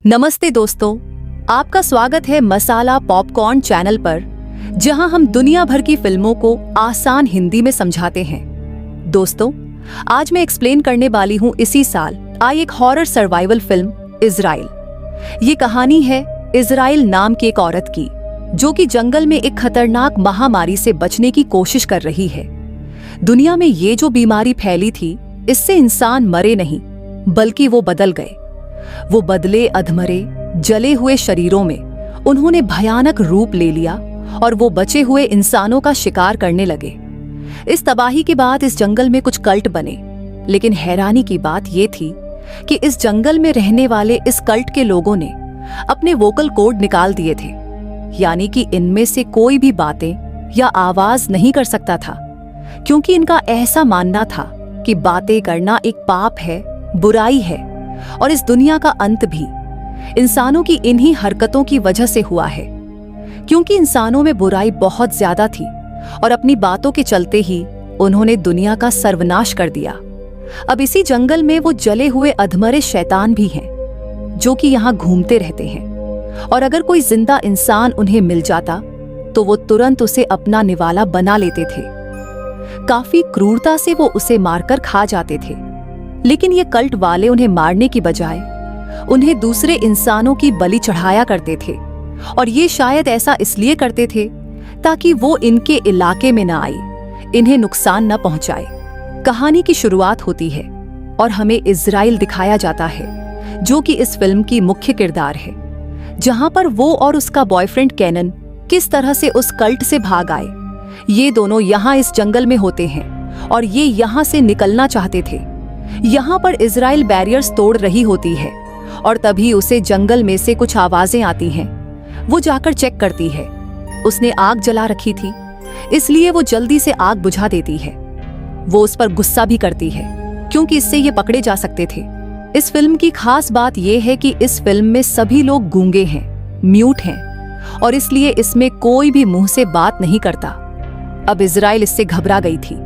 नमस्ते दोस्तों, आपका स्वागत है मसाला पॉपकॉर्न चैनल पर, जहां हम दुनिया भर की फिल्मों को आसान हिंदी में समझाते हैं। दोस्तों, आज मैं एक्सप्लेन करने वाली हूं इसी साल आई एक हॉरर सर्वाइवल फिल्म इजराइल। ये कहानी है इजराइल नाम की एक औरत की, जो कि जंगल में एक खतरनाक महामारी से बचने की कोशिश कर रही है। दुनिया में ये जो बीमारी फैली थी, इससे इंसान मरे नहीं बल्कि वो बदल गए। वो बदले अधमरे जले हुए शरीरों में उन्होंने भयानक रूप ले लिया और वो बचे हुए इंसानों का शिकार करने लगे। इस तबाही के बाद इस जंगल में कुछ कल्ट बने, लेकिन हैरानी की बात ये थी कि इस जंगल में रहने वाले इस कल्ट के लोगों ने अपने वोकल कोड निकाल दिए थे, यानी कि इनमें से कोई भी बातें या आवाज नहीं कर सकता था, क्योंकि इनका ऐसा मानना था कि बातें करना एक पाप है, बुराई है और इस दुनिया का अंत भी इंसानों की इन्हीं हरकतों की वजह से हुआ है। क्योंकि इंसानों में बुराई बहुत ज्यादा थी और अपनी बातों के चलते ही उन्होंने दुनिया का सर्वनाश कर दिया। अब इसी जंगल में वो जले हुए अधमरे शैतान भी हैं, जो कि यहाँ घूमते रहते हैं, और अगर कोई जिंदा इंसान उन्हें मिल जाता तो वो तुरंत उसे अपना निवाला बना लेते थे। काफी क्रूरता से वो उसे मारकर खा जाते थे। लेकिन ये कल्ट वाले उन्हें मारने की बजाय उन्हें दूसरे इंसानों की बलि चढ़ाया करते थे, और ये शायद ऐसा इसलिए करते थे ताकि वो इनके इलाके में न आए, इन्हें नुकसान न पहुंचाए। कहानी की शुरुआत होती है और हमें इजराइल दिखाया जाता है, जो कि इस फिल्म की मुख्य किरदार है, जहां पर वो और उसका बॉयफ्रेंड कैनन किस तरह से उस कल्ट से भाग आए। ये दोनों यहाँ इस जंगल में होते हैं और ये यहाँ से निकलना चाहते थे। यहाँ पर इजराइल बैरियर्स तोड़ रही होती है और तभी उसे जंगल में से कुछ आवाजें आती हैं। वो जाकर चेक करती है। उसने आग जला रखी थी, इसलिए वो जल्दी से आग बुझा देती है। वो उस पर गुस्सा भी करती है, क्योंकि इससे ये पकड़े जा सकते थे। इस फिल्म की खास बात यह है कि इस फिल्म में सभी लोग गूंगे हैं, म्यूट हैं, और इसलिए इसमें कोई भी मुंह से बात नहीं करता। अब इजराइल इससे घबरा गई थी,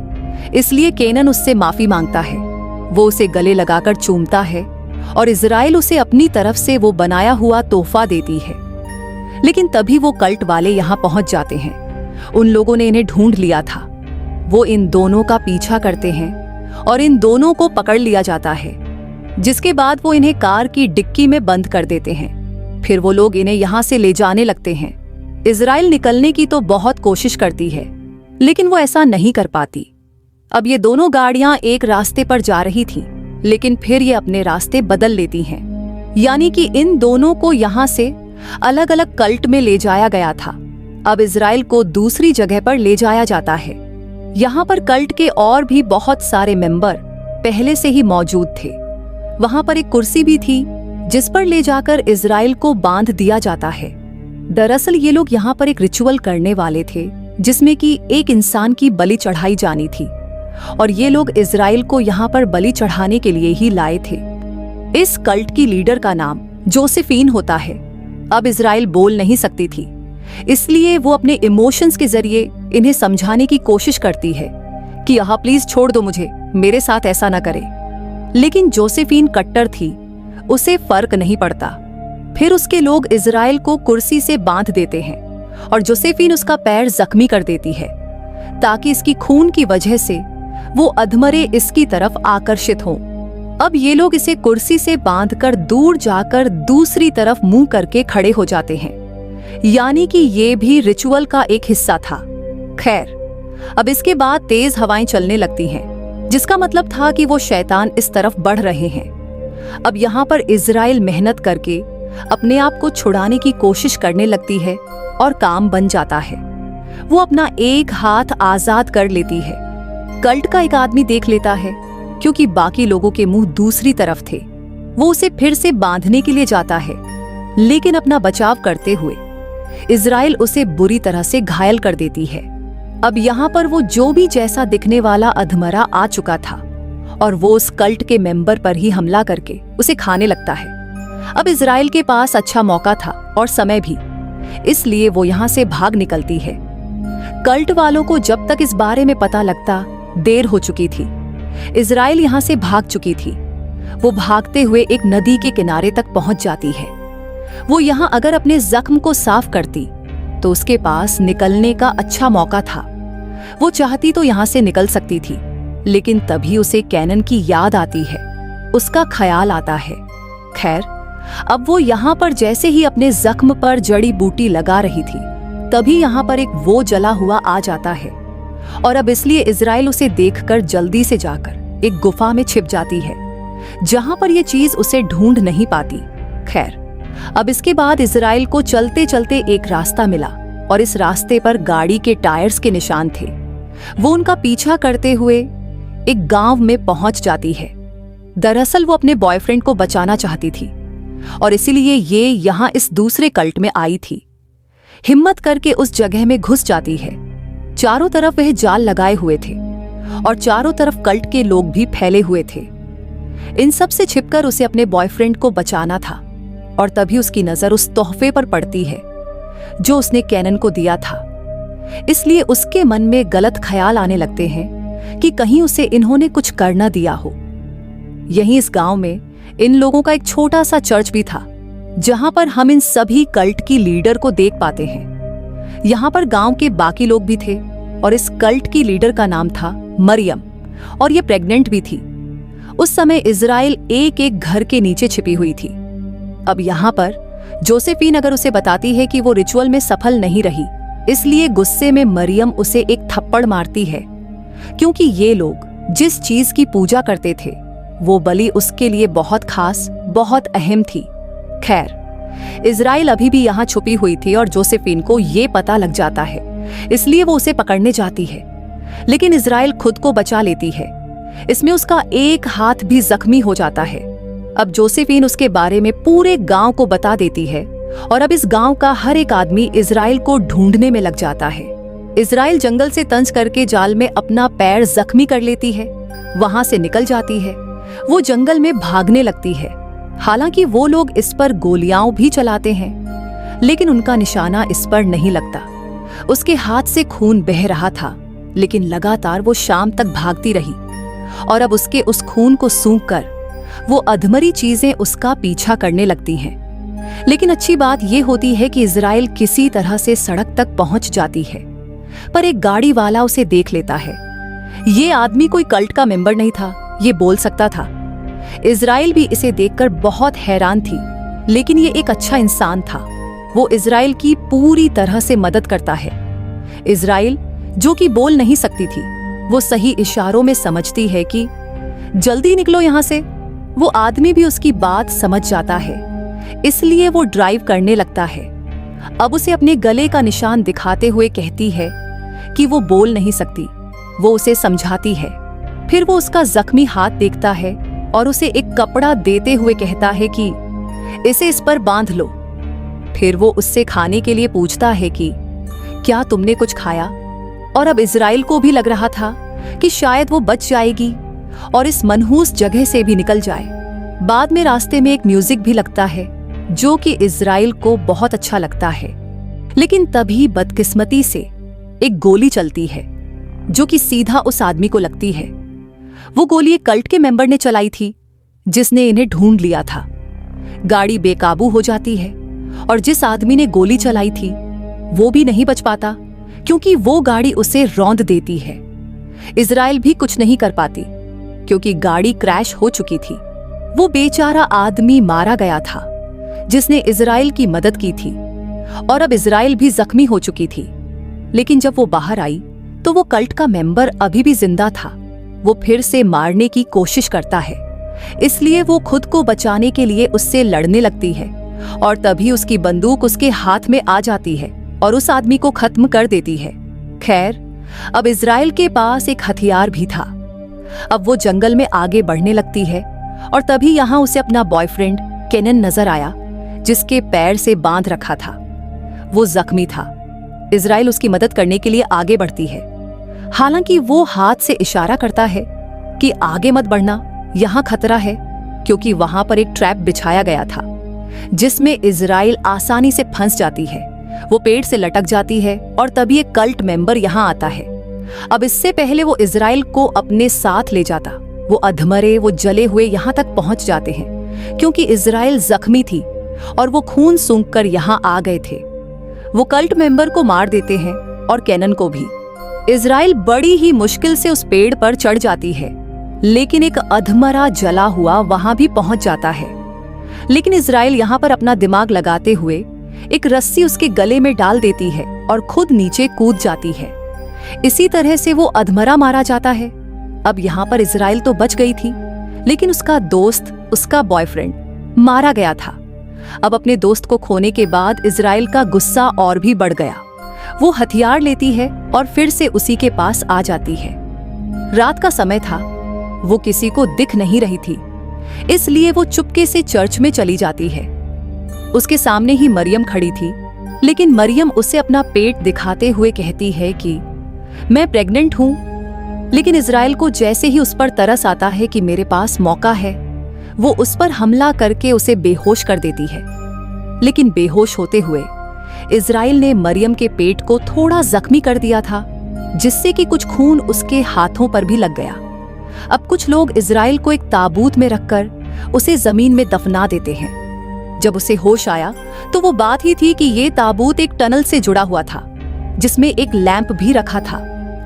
इसलिए केनन उससे माफी मांगता है। वो उसे गले लगाकर चूमता है और इजराइल उसे अपनी तरफ से वो बनाया हुआ तोहफा देती है। लेकिन तभी वो कल्ट वाले यहाँ पहुंच जाते हैं। उन लोगों ने इन्हें ढूंढ लिया था। वो इन दोनों का पीछा करते हैं और इन दोनों को पकड़ लिया जाता है, जिसके बाद वो इन्हें कार की डिक्की में बंद कर देते हैं। फिर वो लोग इन्हें यहाँ से ले जाने लगते हैं। इजराइल निकलने की तो बहुत कोशिश करती है, लेकिन वो ऐसा नहीं कर पाती। अब ये दोनों गाड़ियां एक रास्ते पर जा रही थीं, लेकिन फिर ये अपने रास्ते बदल लेती हैं। यानी कि इन दोनों को यहाँ से अलग अलग कल्ट में ले जाया गया था। अब इजराइल को दूसरी जगह पर ले जाया जाता है। यहाँ पर कल्ट के और भी बहुत सारे मेंबर पहले से ही मौजूद थे। वहां पर एक कुर्सी भी थी, जिस पर ले जाकर इजराइल को बांध दिया जाता है। दरअसल ये लोग यहाँ पर एक रिचुअल करने वाले थे, जिसमें कि एक इंसान की बलि चढ़ाई जानी थी, और ये लोग इजराइल को यहाँ पर बलि चढ़ाने के लिए ही लाए थे। इस कल्ट की लीडर का नाम जोसेफीन होता है। अब इजराइल बोल नहीं सकती थी, इसलिए वो अपने इमोशंस के जरिए इन्हें समझाने की कोशिश करती है कि यहाँ प्लीज छोड़ दो मुझे, मेरे साथ ऐसा ना करे। लेकिन जोसेफीन कट्टर थी, उसे फर्क नहीं पड़ता। फिर उसके लोग इजराइल को कुर्सी से बांध देते हैं और जोसेफीन उसका पैर जख्मी कर देती है, ताकि इसकी खून की वजह से वो अधमरे इसकी तरफ आकर्षित हों। अब ये लोग इसे कुर्सी से बांधकर दूर जाकर दूसरी तरफ मुंह करके खड़े हो जाते हैं, यानी कि ये भी रिचुअल का एक हिस्सा था। खैर, अब इसके बाद तेज हवाएं चलने लगती हैं, जिसका मतलब था कि वो शैतान इस तरफ बढ़ रहे हैं। अब यहाँ पर इजराइल मेहनत करके अपने आप को छुड़ाने की कोशिश करने लगती है और काम बन जाता है। वो अपना एक हाथ आजाद कर लेती है। कल्ट का एक आदमी देख लेता है, क्योंकि बाकी लोगों के मुंह दूसरी तरफ थे। वो उसे फिर से बांधने के लिए जाता है, लेकिन अपना बचाव करते हुए इजराइल उसे बुरी तरह से घायल कर देती है। अब यहाँ पर वो जो भी जैसा दिखने वाला अधमरा आ चुका था, और वो उस कल्ट के मेंबर पर ही हमला करके उसे खाने लगता है। अब इजराइल के पास अच्छा मौका था और समय भी, इसलिए वो यहाँ से भाग निकलती है। कल्ट वालों को जब तक इस बारे में पता लगता, देर हो चुकी थी। इजराइल यहाँ से भाग चुकी थी। वो भागते हुए एक नदी के किनारे तक पहुंच जाती है। वो यहाँ अगर अपने जख्म को साफ करती तो उसके पास निकलने का अच्छा मौका था। वो चाहती तो यहाँ से निकल सकती थी, लेकिन तभी उसे कैनन की याद आती है, उसका ख्याल आता है। खैर, अब वो यहाँ पर जैसे ही अपने जख्म पर जड़ी बूटी लगा रही थी, तभी यहाँ पर एक वो जला हुआ आ जाता है और अब इसलिए इजराइल उसे देखकर जल्दी से जाकर एक गुफा में छिप जाती है, जहां पर ये चीज उसे ढूंढ नहीं पाती। खैर, अब इसके बाद इजराइल को चलते चलते एक रास्ता मिला और इस रास्ते पर गाड़ी के टायर्स के निशान थे। वो उनका पीछा करते हुए एक गांव में पहुंच जाती है। दरअसल वो अपने बॉयफ्रेंड को बचाना चाहती थी और इसीलिए ये यहाँ इस दूसरे कल्ट में आई थी। हिम्मत करके उस जगह में घुस जाती है। चारों तरफ वह जाल लगाए हुए थे और चारों तरफ कल्ट के लोग भी फैले हुए थे। इन सब से छिपकर उसे अपने बॉयफ्रेंड को बचाना था और तभी उसकी नजर उस तोहफे पर पड़ती है जो उसने कैनन को दिया था। इसलिए उसके मन में गलत ख्याल आने लगते हैं कि कहीं उसे इन्होंने कुछ कर न दिया हो। यहीं इस गांव में इन लोगों का एक छोटा सा चर्च भी था, जहां पर हम इन सभी कल्ट की लीडर को देख पाते हैं। यहाँ पर गांव के बाकी लोग भी थे और इस कल्ट की लीडर का नाम था मरियम और ये प्रेग्नेंट भी थी। उस समय इजराइल एक एक घर के नीचे छिपी हुई थी। अब यहाँ पर जोसेफीन अगर उसे बताती है कि वो रिचुअल में सफल नहीं रही, इसलिए गुस्से में मरियम उसे एक थप्पड़ मारती है, क्योंकि ये लोग जिस चीज की पूजा करते थे वो बलि उसके लिए बहुत खास, बहुत अहम थी। खैर, इजराइल अभी भी यहाँ छुपी हुई थी और जोसेफीन को ये पता लग जाता है, इसलिए वो उसे पकड़ने जाती है, लेकिन इजराइल खुद को बचा लेती है। इसमें उसका एक हाथ भी जख्मी हो जाता है। अब जोसेफीन उसके बारे में पूरे गांव को बता देती है और अब इस गांव का हर एक आदमी इजराइल को ढूंढने में लग जाता है। इजराइल जंगल से तंज करके जाल में अपना पैर जख्मी कर लेती है, वहां से निकल जाती है। वो जंगल में भागने लगती है। हालांकि वो लोग इस पर गोलियां भी चलाते हैं, लेकिन उनका निशाना इस पर नहीं लगता। उसके हाथ से खून बह रहा था, लेकिन लगातार वो शाम तक भागती रही और अब उसके उस खून को सूंघकर वो अधमरी चीजें उसका पीछा करने लगती हैं। लेकिन अच्छी बात यह होती है कि इजराइल किसी तरह से सड़क तक पहुंच जाती है, पर एक गाड़ी वाला उसे देख लेता है। ये आदमी कोई कल्ट का मेंबर नहीं था, ये बोल सकता था। इजराइल भी इसे देखकर बहुत हैरान थी, लेकिन ये एक अच्छा इंसान था। वो इजराइल की पूरी तरह से मदद करता है। इजराइल, जो कि बोल नहीं सकती थी, वो सही इशारों में समझती है कि जल्दी निकलो यहाँ से। वो आदमी भी उसकी बात समझ जाता है, इसलिए वो ड्राइव करने लगता है। अब उसे अपने गले का निशान दिखाते हुए कहती है कि वो बोल नहीं सकती। वो उसे समझाती है। फिर वो उसका जख्मी हाथ देखता है और उसे एक कपड़ा देते हुए कहता है कि इसे इस पर बांध लो। फिर वो उससे खाने के लिए पूछता है कि क्या तुमने कुछ खाया? और अब इजराइल को भी लग रहा था कि शायद वो बच जाएगी और इस मनहूस जगह से भी निकल जाए। बाद में रास्ते में एक म्यूजिक भी लगता है, जो कि इजराइल को बहुत अच्छा लगता है। लेकिन तभी बदकिस्मती से एक गोली चलती है, जो कि सीधा उस आदमी को लगती है। वो गोली एक कल्ट के मेंबर ने चलाई थी, जिसने इन्हें ढूंढ लिया था। गाड़ी बेकाबू हो जाती है और जिस आदमी ने गोली चलाई थी वो भी नहीं बच पाता, क्योंकि वो गाड़ी उसे रौंद देती है। इजराइल भी कुछ नहीं कर पाती, क्योंकि गाड़ी क्रैश हो चुकी थी। वो बेचारा आदमी मारा गया था, जिसने इजराइल की मदद की थी, और अब इजराइल भी जख्मी हो चुकी थी। लेकिन जब वो बाहर आई तो वो कल्ट का मेंबर अभी भी जिंदा था। वो फिर से मारने की कोशिश करता है, इसलिए वो खुद को बचाने के लिए उससे लड़ने लगती है और तभी उसकी बंदूक उसके हाथ में आ जाती है और उस आदमी को खत्म कर देती है। खैर, अब इजराइल के पास एक हथियार भी था। अब वो जंगल में आगे बढ़ने लगती है और तभी यहाँ उसे अपना बॉयफ्रेंड कैनन नजर आया, जिसके पैर से बांध रखा था। वो जख्मी था। इजराइल उसकी मदद करने के लिए आगे बढ़ती है, हालांकि वो हाथ से इशारा करता है कि आगे मत बढ़ना, यहाँ खतरा है, क्योंकि वहां पर एक ट्रैप बिछाया गया था, जिसमें इजराइल आसानी से फंस जाती है। वो पेड़ से लटक जाती है और तभी एक कल्ट मेंबर यहाँ आता है। अब इससे पहले वो इजराइल को अपने साथ ले जाता, वो अधमरे, वो जले हुए यहाँ तक पहुंच जाते हैं। क्योंकि इजराइल जख्मी थी, और वो खून सूंघकर यहाँ आ गए थे। वो कल्ट मेंबर को मार देते हैं और कैनन को भी। इजराइल बड़ी ही मुश्किल से उस पेड़ पर चढ़ जाती है, लेकिन एक अधमरा जला हुआ वहां भी पहुंच जाता है। लेकिन इजराइल यहाँ पर अपना दिमाग लगाते हुए एक रस्सी उसके गले में डाल देती है और खुद नीचे कूद जाती है। इसी तरह से वो अधमरा मारा जाता है। अब यहाँ पर इजराइल तो बच गई थी, लेकिन उसका दोस्त, उसका बॉयफ्रेंड मारा गया था। अब अपने दोस्त को खोने के बाद इजराइल का गुस्सा और भी बढ़ गया। वो हथियार लेती है और फिर से उसी के पास आ जाती है। रात का समय था, वो किसी को दिख नहीं रही थी, इसलिए वो चुपके से चर्च में चली जाती है। उसके सामने ही मरियम खड़ी थी, लेकिन मरियम उसे अपना पेट दिखाते हुए कहती है कि मैं प्रेग्नेंट हूं। लेकिन इजराइल को जैसे ही उस पर तरस आता है कि मेरे पास मौका है, वो उस पर हमला करके उसे बेहोश कर देती है। लेकिन बेहोश होते हुए इजराइल ने मरियम के पेट को थोड़ा जख्मी कर दिया था, जिससे कि कुछ खून उसके हाथों पर भी लग गया। अब कुछ लोग इजराइल को एक ताबूत में रखकर उसे जमीन में दफना देते हैं। जब उसे होश आया तो वो बात ही थी कि ये ताबूत एक टनल से जुड़ा हुआ था, जिसमें एक लैंप भी रखा था।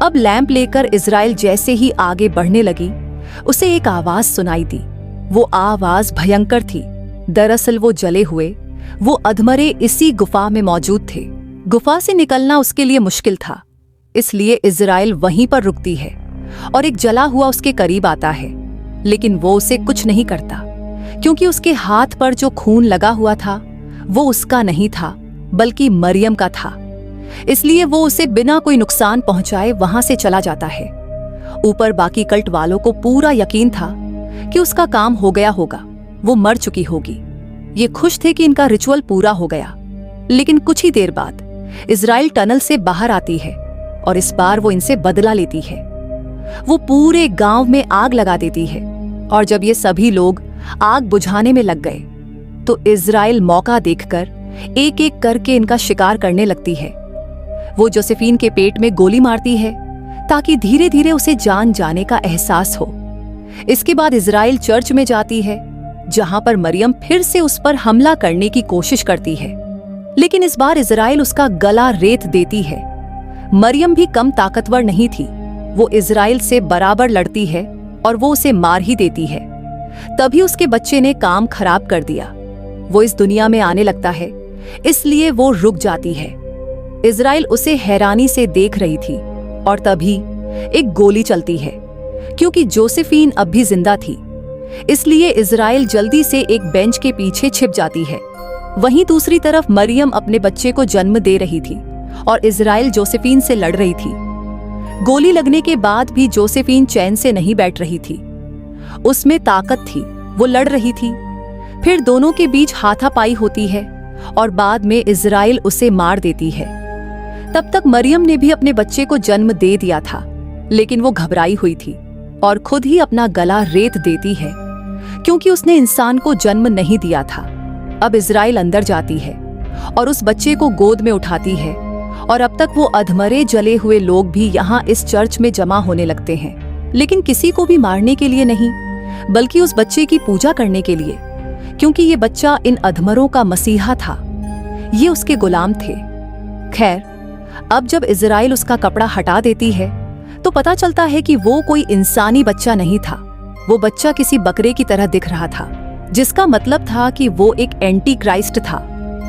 अब लैंप लेकर इजराइल जैसे ही आगे बढ़ने लगी, उसे एक आवाज सुनाई दी। वो आवाज भयंकर थी। दरअसल वो जले हुए वो अधमरे इसी गुफा में मौजूद थे। गुफा से निकलना उसके लिए मुश्किल था, इसलिए इजराइल वहीं पर रुकती है और एक जला हुआ उसके करीब आता है। लेकिन वो उसे कुछ नहीं करता, क्योंकि उसके हाथ पर जो खून लगा हुआ था वो उसका नहीं था, बल्कि मरियम का था। इसलिए वो उसे बिना कोई नुकसान पहुंचाए वहां से चला जाता है। ऊपर बाकी कल्ट वालों को पूरा यकीन था कि उसका काम हो गया होगा, वो मर चुकी होगी। ये खुश थे कि इनका रिचुअल पूरा हो गया। लेकिन कुछ ही देर बाद इजराइल टनल से बाहर आती है और इस बार वो इनसे बदला लेती है। वो पूरे गांव में आग लगा देती है, और जब ये सभी लोग आग बुझाने में लग गए तो इजराइल मौका देखकर एक एक करके इनका शिकार करने लगती है। वो जोसेफीन के पेट में गोली मारती है ताकि धीरे धीरे उसे जान जाने का एहसास हो। इसके बाद इजराइल चर्च में जाती है, जहां पर मरियम फिर से उस पर हमला करने की कोशिश करती है। लेकिन इस बार इजराइल उसका गला रेत देती है। मरियम भी कम ताकतवर नहीं थी, वो इजराइल से बराबर लड़ती है और वो उसे मार ही देती है। तभी उसके बच्चे ने काम खराब कर दिया। वो इस दुनिया में आने लगता है, इसलिए वो रुक जाती है। इजराइल उसे हैरानी से देख रही थी और तभी एक गोली चलती है। क्योंकि जोसेफीन अब भी जिंदा थी, इसलिए इजराइल जल्दी से एक बेंच के पीछे छिप जाती है। वहीं दूसरी तरफ मरियम अपने बच्चे को जन्म दे रही थी और इजराइल जोसेफीन से लड़ रही थी। गोली लगने के बाद भी जोसेफीन चैन से नहीं बैठ रही थी। उसमें ताकत थी, वो लड़ रही थी। फिर दोनों के बीच हाथापाई होती है और बाद में इजराइल उसे मार देती है। तब तक मरियम ने भी अपने बच्चे को जन्म दे दिया था, लेकिन वो घबराई हुई थी और खुद ही अपना गला रेत देती है, क्योंकि उसने इंसान को जन्म नहीं दिया था। अब इजराइल अंदर जाती है और उस बच्चे को गोद में उठाती है, और अब तक वो अधमरे जले हुए लोग भी यहाँ इस चर्च में जमा होने लगते हैं। लेकिन किसी को भी मारने के लिए नहीं, बल्कि उस बच्चे की पूजा करने के लिए, क्योंकि ये बच्चा इन अधमरों का मसीहा था, ये उसके गुलाम थे। खैर, अब जब इजराइल उसका कपड़ा हटा देती है तो पता चलता है कि वो कोई इंसानी बच्चा नहीं था। वो बच्चा किसी बकरे की तरह दिख रहा था, जिसका मतलब था कि वो एक एंटी क्राइस्ट था।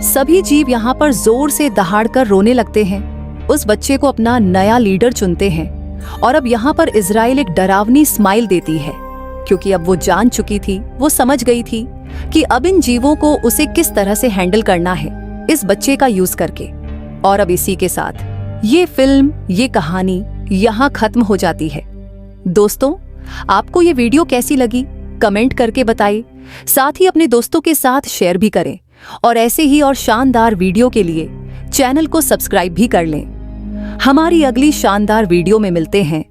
सभी जीव यहाँ पर जोर से दहाड़कर रोने लगते हैं। उस बच्चे को अपना नया लीडर चुनते हैं, और अब यहाँ पर इजराइल एक डरावनी स्माइल देती है, क्योंकि अब वो जान चुकी थी, वो समझ गई थी कि अब इन जीवों को उसे किस तरह से हैंडल करना है, इस बच्चे का यूज करके। और अब इसी के साथ ये फिल्म, ये कहानी यहाँ खत्म हो जाती है। दोस्तों, आपको ये वीडियो कैसी लगी कमेंट करके बताइए, साथ ही अपने दोस्तों के साथ शेयर भी करें, और ऐसे ही और शानदार वीडियो के लिए चैनल को सब्सक्राइब भी कर लें। हमारी अगली शानदार वीडियो में मिलते हैं।